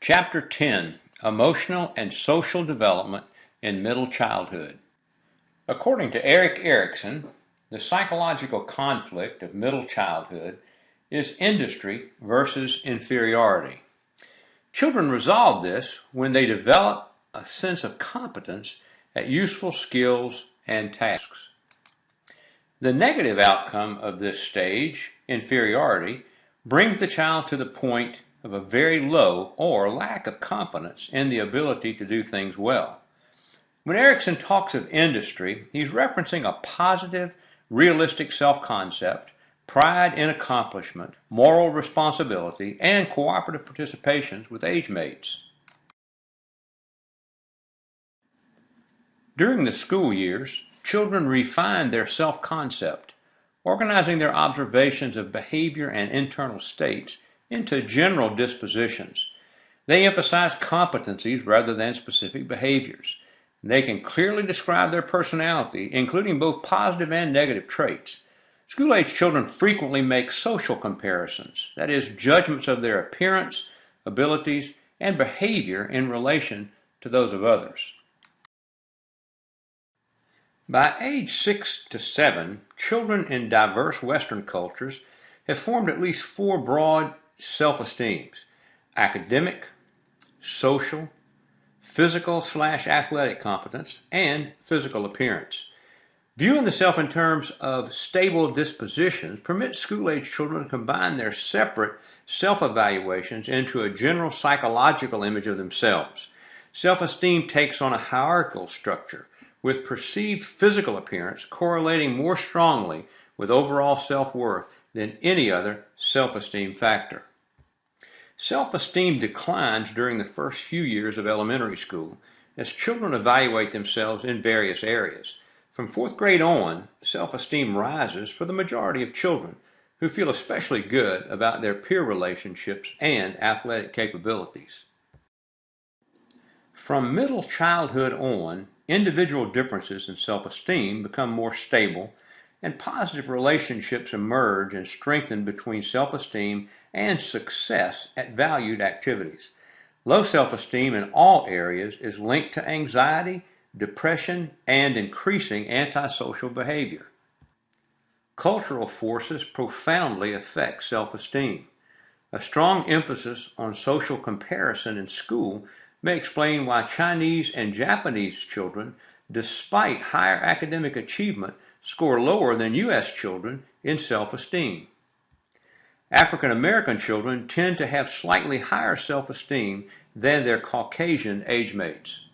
Chapter 10, Emotional and Social Development in Middle Childhood. According to Erik Erikson, the psychological conflict of middle childhood is industry versus inferiority. Children resolve this when they develop a sense of competence at useful skills and tasks. The negative outcome of this stage, inferiority, brings the child to the point of a very low or lack of confidence in the ability to do things well. When Erikson talks of industry, he's referencing a positive, realistic self-concept, pride in accomplishment, moral responsibility, and cooperative participations with age mates. During the school years, children refine their self-concept, organizing their observations of behavior and internal states into general dispositions. They emphasize competencies rather than specific behaviors. They can clearly describe their personality, including both positive and negative traits. School-age children frequently make social comparisons, that is, judgments of their appearance, abilities, and behavior in relation to those of others. By age 6 to 7, children in diverse Western cultures have formed at least four broad self-esteems: academic, social, physical/athletic competence, and physical appearance. Viewing the self in terms of stable dispositions permits school-age children to combine their separate self-evaluations into a general psychological image of themselves. Self-esteem takes on a hierarchical structure, with perceived physical appearance correlating more strongly with overall self-worth than any other self-esteem factor. Self-esteem declines during the first few years of elementary school as children evaluate themselves in various areas. From fourth grade on, self-esteem rises for the majority of children, who feel especially good about their peer relationships and athletic capabilities. From middle childhood on, individual differences in self-esteem become more stable, and positive relationships emerge and strengthen between self-esteem and success at valued activities. Low self-esteem in all areas is linked to anxiety, depression, and increasing antisocial behavior. Cultural forces profoundly affect self-esteem. A strong emphasis on social comparison in school may explain why Chinese and Japanese children, despite higher academic achievement, score lower than U.S. children in self-esteem. African American children tend to have slightly higher self-esteem than their Caucasian age mates.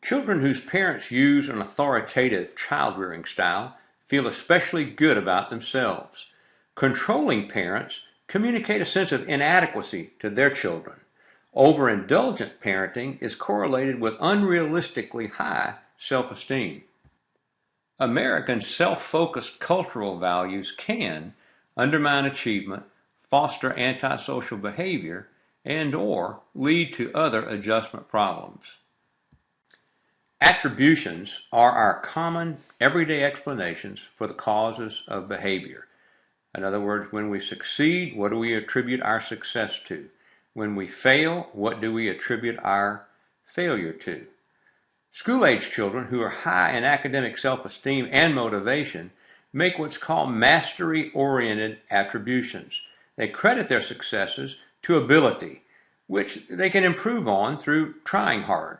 Children whose parents use an authoritative child-rearing style feel especially good about themselves. Controlling parents communicate a sense of inadequacy to their children. Overindulgent parenting is correlated with unrealistically high self-esteem. American self-focused cultural values can undermine achievement, foster antisocial behavior, and/or lead to other adjustment problems. Attributions are our common everyday explanations for the causes of behavior. In other words, when we succeed, what do we attribute our success to? When we fail, what do we attribute our failure to? School-age children who are high in academic self-esteem and motivation make what's called mastery-oriented attributions. They credit their successes to ability, which they can improve on through trying hard,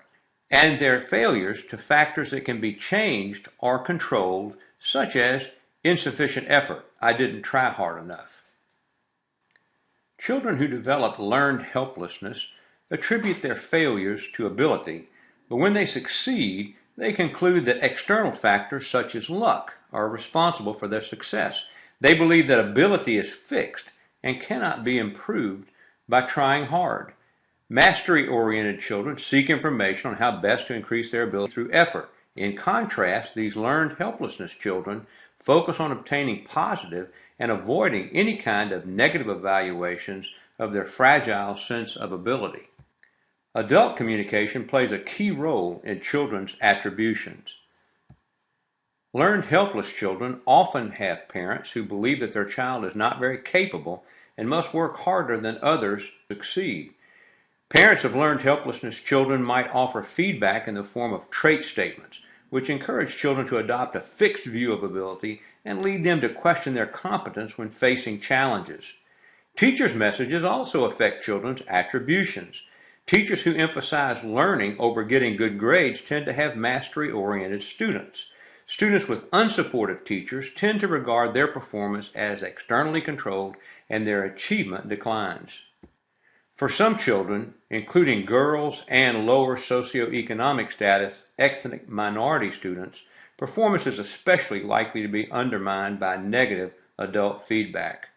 and their failures to factors that can be changed or controlled, such as insufficient effort. I didn't try hard enough. Children who develop learned helplessness attribute their failures to ability, but when they succeed, they conclude that external factors such as luck are responsible for their success. They believe that ability is fixed and cannot be improved by trying hard. Mastery-oriented children seek information on how best to increase their ability through effort. In contrast, these learned helplessness children focus on obtaining positive and avoiding any kind of negative evaluations of their fragile sense of ability. Adult communication plays a key role in children's attributions. Learned helpless children often have parents who believe that their child is not very capable and must work harder than others to succeed. Parents of learned helplessness children might offer feedback in the form of trait statements, which encourage children to adopt a fixed view of ability and lead them to question their competence when facing challenges. Teachers' messages also affect children's attributions. Teachers who emphasize learning over getting good grades tend to have mastery-oriented students. Students with unsupportive teachers tend to regard their performance as externally controlled and their achievement declines. For some children, including girls and lower socioeconomic status ethnic minority students, performance is especially likely to be undermined by negative adult feedback.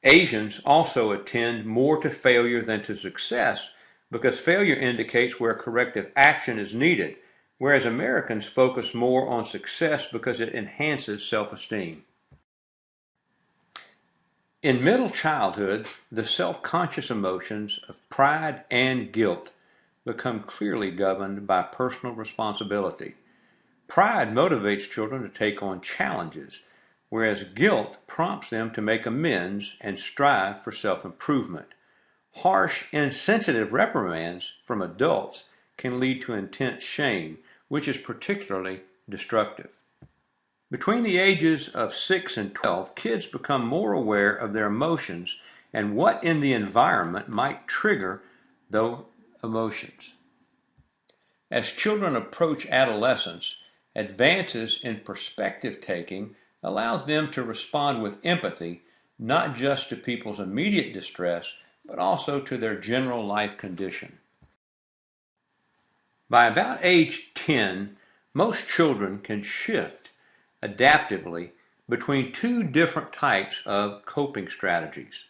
Asians also attend more to failure than to success because failure indicates where corrective action is needed, whereas Americans focus more on success because it enhances self-esteem. In middle childhood, the self-conscious emotions of pride and guilt become clearly governed by personal responsibility. Pride motivates children to take on challenges, whereas guilt prompts them to make amends and strive for self-improvement. Harsh, insensitive reprimands from adults can lead to intense shame, which is particularly destructive. Between the ages of 6 and 12, kids become more aware of their emotions and what in the environment might trigger those emotions. As children approach adolescence, advances in perspective taking allows them to respond with empathy, not just to people's immediate distress, but also to their general life condition. By about age 10, most children can shift adaptively between two different types of coping strategies.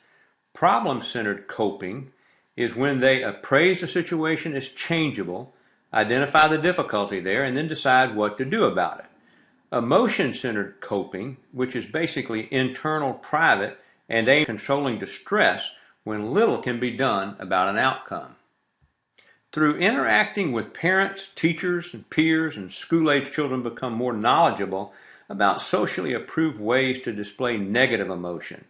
Problem-centered coping is when they appraise a situation as changeable, identify the difficulty there, and then decide what to do about it. Emotion-centered coping, which is basically internal, private, and aimed at controlling distress when little can be done about an outcome. Through interacting with parents, teachers, and peers, and school-age children become more knowledgeable about socially approved ways to display negative emotion.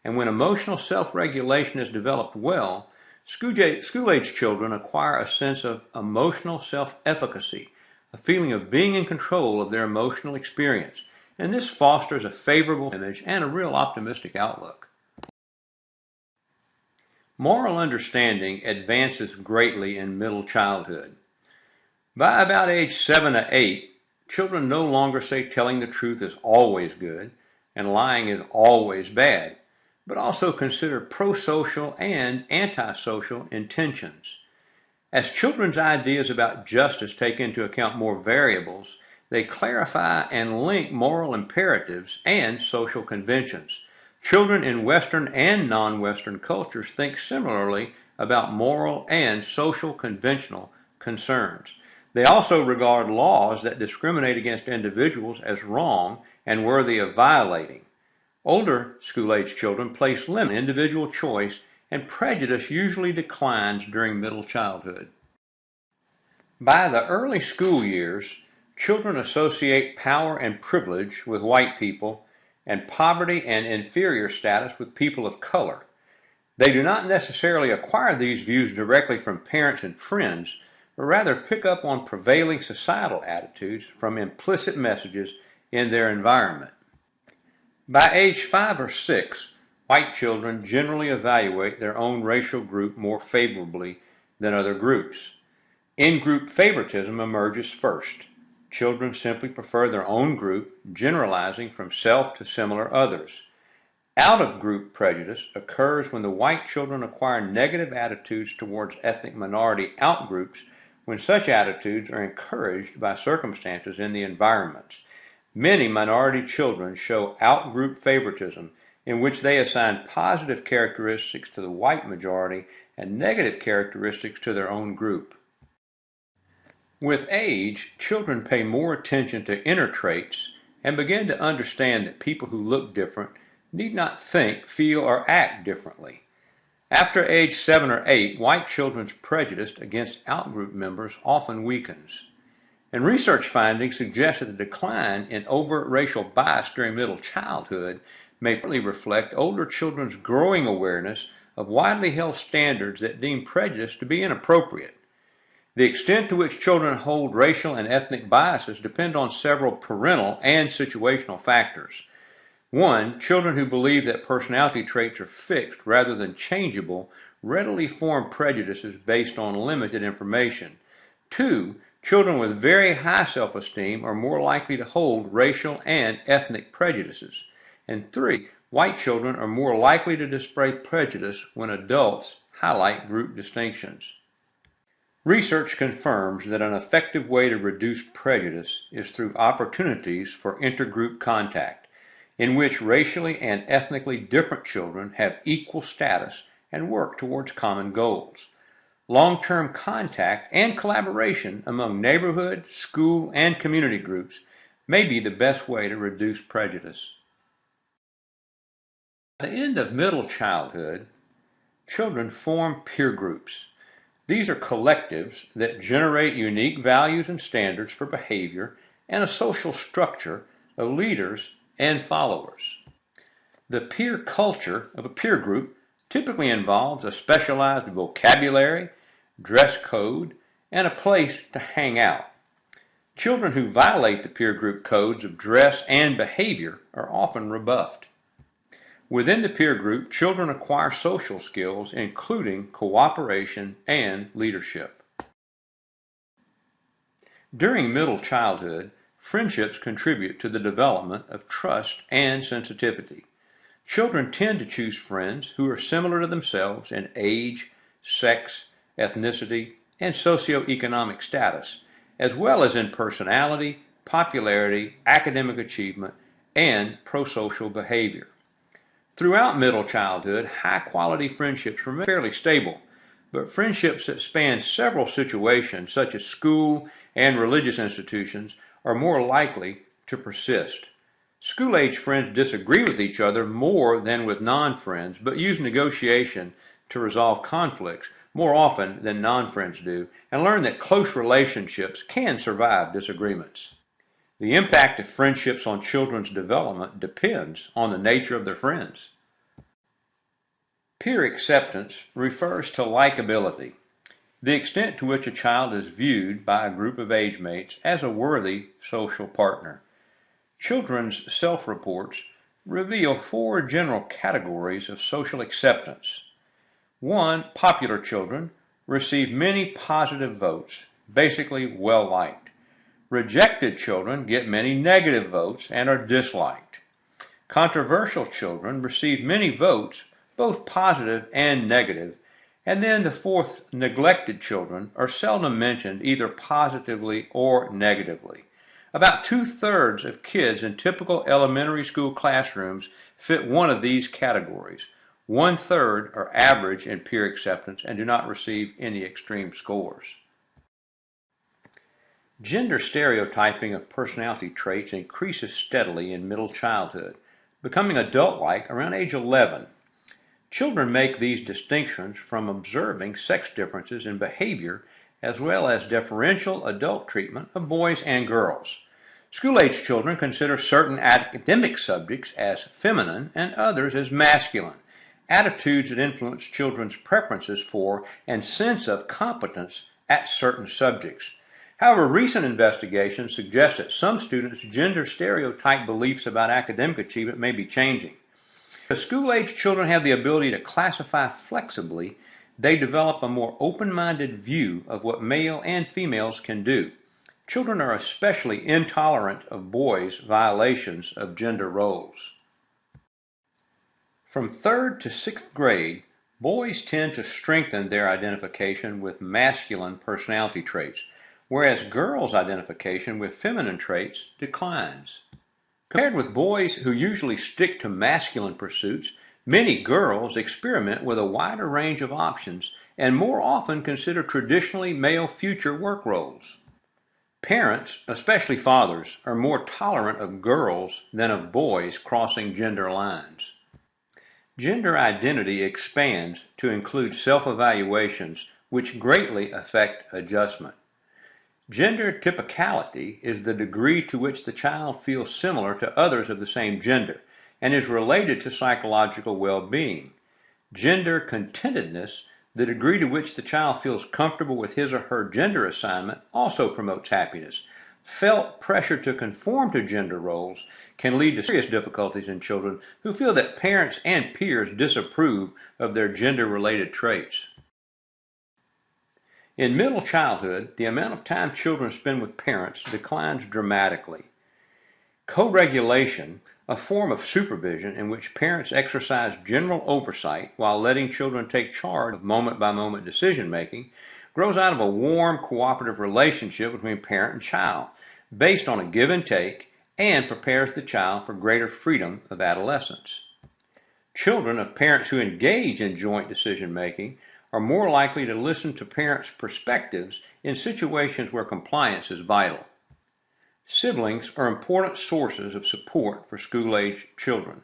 And when emotional self-regulation is developed well, school-age children acquire a sense of emotional self-efficacy, a feeling of being in control of their emotional experience. And this fosters a favorable image and a real optimistic outlook. Moral understanding advances greatly in middle childhood. By about age 7 to 8, children no longer say telling the truth is always good and lying is always bad, but also consider pro-social and anti-social intentions. As children's ideas about justice take into account more variables, they clarify and link moral imperatives and social conventions. Children in Western and non-Western cultures think similarly about moral and social conventional concerns. They also regard laws that discriminate against individuals as wrong and worthy of violating. Older school-age children place limits on individual choice, and prejudice usually declines during middle childhood. By the early school years, children associate power and privilege with white people and poverty and inferior status with people of color. They do not necessarily acquire these views directly from parents and friends, but rather pick up on prevailing societal attitudes from implicit messages in their environment. By age 5 or 6, white children generally evaluate their own racial group more favorably than other groups. In-group favoritism emerges first. Children simply prefer their own group, generalizing from self to similar others. Out-of-group prejudice occurs when the white children acquire negative attitudes towards ethnic minority outgroups when such attitudes are encouraged by circumstances in the environment. Many minority children show out-group favoritism in which they assign positive characteristics to the white majority and negative characteristics to their own group. With age, children pay more attention to inner traits and begin to understand that people who look different need not think, feel, or act differently. After age 7 or 8, white children's prejudice against outgroup members often weakens. And research findings suggest that the decline in overt racial bias during middle childhood may partly reflect older children's growing awareness of widely held standards that deem prejudice to be inappropriate. The extent to which children hold racial and ethnic biases depend on several parental and situational factors. One, children who believe that personality traits are fixed rather than changeable readily form prejudices based on limited information. Two, children with very high self-esteem are more likely to hold racial and ethnic prejudices. And three, white children are more likely to display prejudice when adults highlight group distinctions. Research confirms that an effective way to reduce prejudice is through opportunities for intergroup contact, in which racially and ethnically different children have equal status and work towards common goals. Long-term contact and collaboration among neighborhood, school, and community groups may be the best way to reduce prejudice. At the end of middle childhood, children form peer groups. These are collectives that generate unique values and standards for behavior and a social structure of leaders and followers. The peer culture of a peer group typically involves a specialized vocabulary, dress code, and a place to hang out. Children who violate the peer group codes of dress and behavior are often rebuffed. Within the peer group, children acquire social skills, including cooperation and leadership. During middle childhood, friendships contribute to the development of trust and sensitivity. Children tend to choose friends who are similar to themselves in age, sex, ethnicity, and socioeconomic status, as well as in personality, popularity, academic achievement, and prosocial behavior. Throughout middle childhood, high-quality friendships remain fairly stable, but friendships that span several situations, such as school and religious institutions, are more likely to persist. School-age friends disagree with each other more than with non-friends, but use negotiation to resolve conflicts more often than non-friends do, and learn that close relationships can survive disagreements. The impact of friendships on children's development depends on the nature of their friends. Peer acceptance refers to likability, the extent to which a child is viewed by a group of age mates as a worthy social partner. Children's self-reports reveal four general categories of social acceptance. 1. Popular children receive many positive votes, basically well-liked. Rejected children get many negative votes and are disliked. Controversial children receive many votes, both positive and negative. And then the fourth, neglected children, are seldom mentioned either positively or negatively. About 2/3 of kids in typical elementary school classrooms fit one of these categories. 1/3 are average in peer acceptance and do not receive any extreme scores. Gender stereotyping of personality traits increases steadily in middle childhood, becoming adult-like around age 11. Children make these distinctions from observing sex differences in behavior as well as differential adult treatment of boys and girls. School-age children consider certain academic subjects as feminine and others as masculine, attitudes that influence children's preferences for and sense of competence at certain subjects. However, recent investigations suggest that some students' gender stereotype beliefs about academic achievement may be changing. As school-age children have the ability to classify flexibly, they develop a more open-minded view of what male and females can do. Children are especially intolerant of boys' violations of gender roles. From 3rd to 6th grade, boys tend to strengthen their identification with masculine personality traits, whereas girls' identification with feminine traits declines. Compared with boys who usually stick to masculine pursuits, many girls experiment with a wider range of options and more often consider traditionally male future work roles. Parents, especially fathers, are more tolerant of girls than of boys crossing gender lines. Gender identity expands to include self-evaluations, which greatly affect adjustment. Gender typicality is the degree to which the child feels similar to others of the same gender. and is related to psychological well-being. Gender contentedness, the degree to which the child feels comfortable with his or her gender assignment, also promotes happiness. Felt pressure to conform to gender roles can lead to serious difficulties in children who feel that parents and peers disapprove of their gender-related traits. In middle childhood, the amount of time children spend with parents declines dramatically. Co-regulation, a form of supervision in which parents exercise general oversight while letting children take charge of moment-by-moment decision-making, grows out of a warm, cooperative relationship between parent and child, based on a give and take, and prepares the child for greater freedom of adolescence. Children of parents who engage in joint decision-making are more likely to listen to parents' perspectives in situations where compliance is vital. Siblings are important sources of support for school-age children.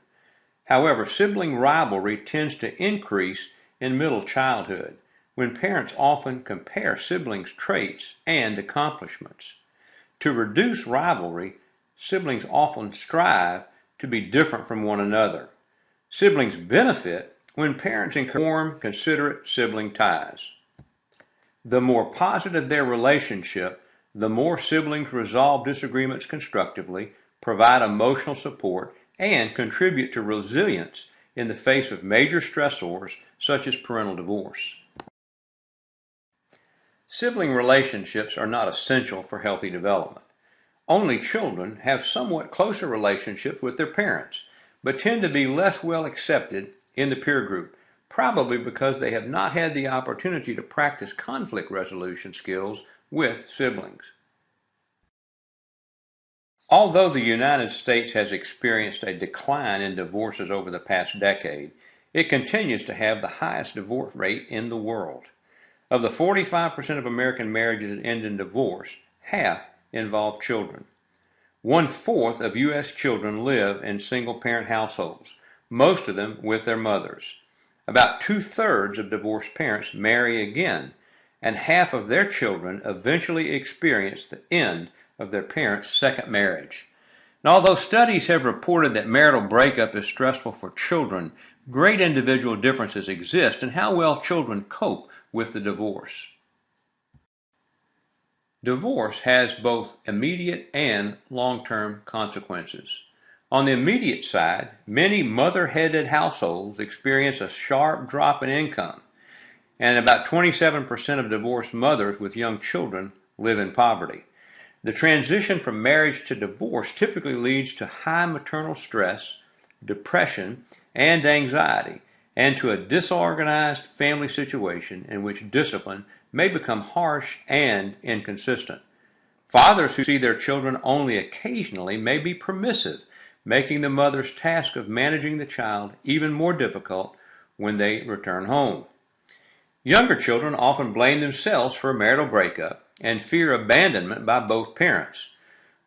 However, sibling rivalry tends to increase in middle childhood, when parents often compare siblings' traits and accomplishments. To reduce rivalry, siblings often strive to be different from one another. Siblings benefit when parents encourage warm, considerate sibling ties. The more positive their relationship, the more siblings resolve disagreements constructively, provide emotional support, and contribute to resilience in the face of major stressors such as parental divorce. Sibling relationships are not essential for healthy development. Only children have somewhat closer relationships with their parents, but tend to be less well accepted in the peer group, probably because they have not had the opportunity to practice conflict resolution skills with siblings. Although the United States has experienced a decline in divorces over the past decade, it continues to have the highest divorce rate in the world. Of the 45% of American marriages that end in divorce, half involve children. 1/4 of U.S. children live in single-parent households, most of them with their mothers. About 2/3 of divorced parents marry again, and half of their children eventually experience the end of their parents' second marriage. And although studies have reported that marital breakup is stressful for children, great individual differences exist in how well children cope with the divorce. Divorce has both immediate and long-term consequences. On the immediate side, many mother-headed households experience a sharp drop in income, and about 27% of divorced mothers with young children live in poverty. The transition from marriage to divorce typically leads to high maternal stress, depression, and anxiety, and to a disorganized family situation in which discipline may become harsh and inconsistent. Fathers who see their children only occasionally may be permissive, making the mother's task of managing the child even more difficult when they return home. Younger children often blame themselves for a marital breakup and fear abandonment by both parents.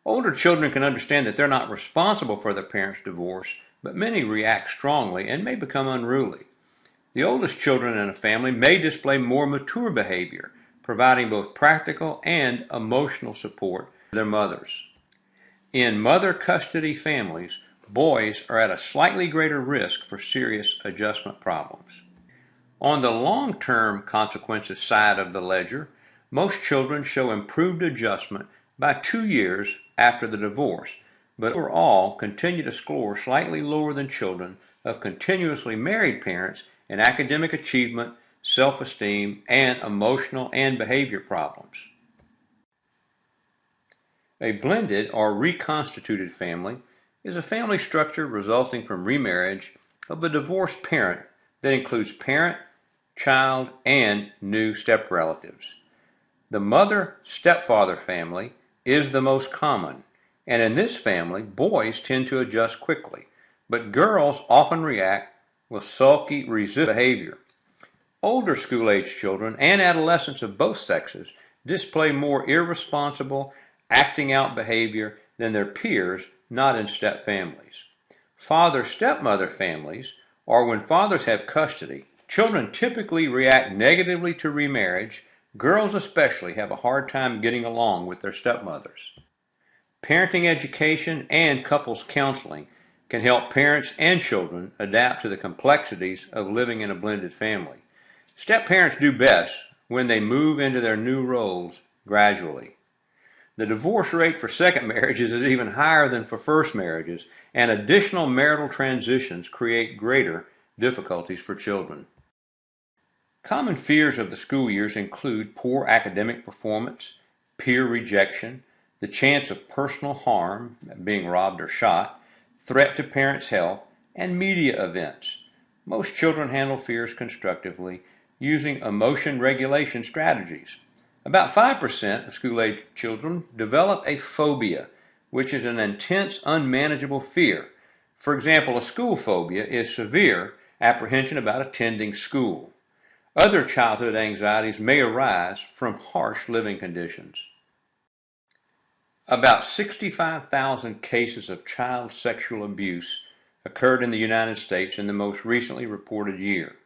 Older children can understand that they're not responsible for their parents' divorce, but many react strongly and may become unruly. The oldest children in a family may display more mature behavior, providing both practical and emotional support to their mothers. In mother custody families, boys are at a slightly greater risk for serious adjustment problems. On the long-term consequences side of the ledger, most children show improved adjustment by 2 years after the divorce, but overall continue to score slightly lower than children of continuously married parents in academic achievement, self-esteem, and emotional and behavior problems. A blended or reconstituted family is a family structure resulting from remarriage of a divorced parent that includes parent, child, and new step-relatives. The mother-stepfather family is the most common, and in this family, boys tend to adjust quickly, but girls often react with sulky, resistant behavior. Older school-age children and adolescents of both sexes display more irresponsible, acting-out behavior than their peers not in step families. Father-stepmother families, or when fathers have custody, children typically react negatively to remarriage. Girls especially have a hard time getting along with their stepmothers. Parenting education and couples counseling can help parents and children adapt to the complexities of living in a blended family. Step-parents do best when they move into their new roles gradually. The divorce rate for second marriages is even higher than for first marriages, and additional marital transitions create greater difficulties for children. Common fears of the school years include poor academic performance, peer rejection, the chance of personal harm, being robbed or shot, threat to parents' health, and media events. Most children handle fears constructively using emotion regulation strategies. About 5% of school-age children develop a phobia, which is an intense, unmanageable fear. For example, a school phobia is severe apprehension about attending school. Other childhood anxieties may arise from harsh living conditions. About 65,000 cases of child sexual abuse occurred in the United States in the most recently reported year.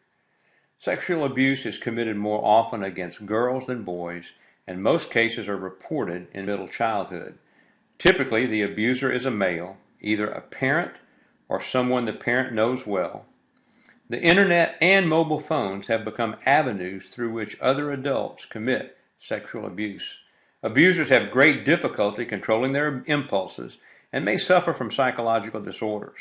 Sexual abuse is committed more often against girls than boys, and most cases are reported in middle childhood. Typically, the abuser is a male, either a parent or someone the parent knows well. The internet and mobile phones have become avenues through which other adults commit sexual abuse. Abusers have great difficulty controlling their impulses and may suffer from psychological disorders.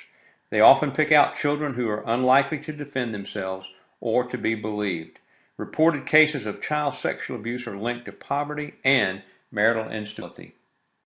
They often pick out children who are unlikely to defend themselves or to be believed. Reported cases of child sexual abuse are linked to poverty and marital instability.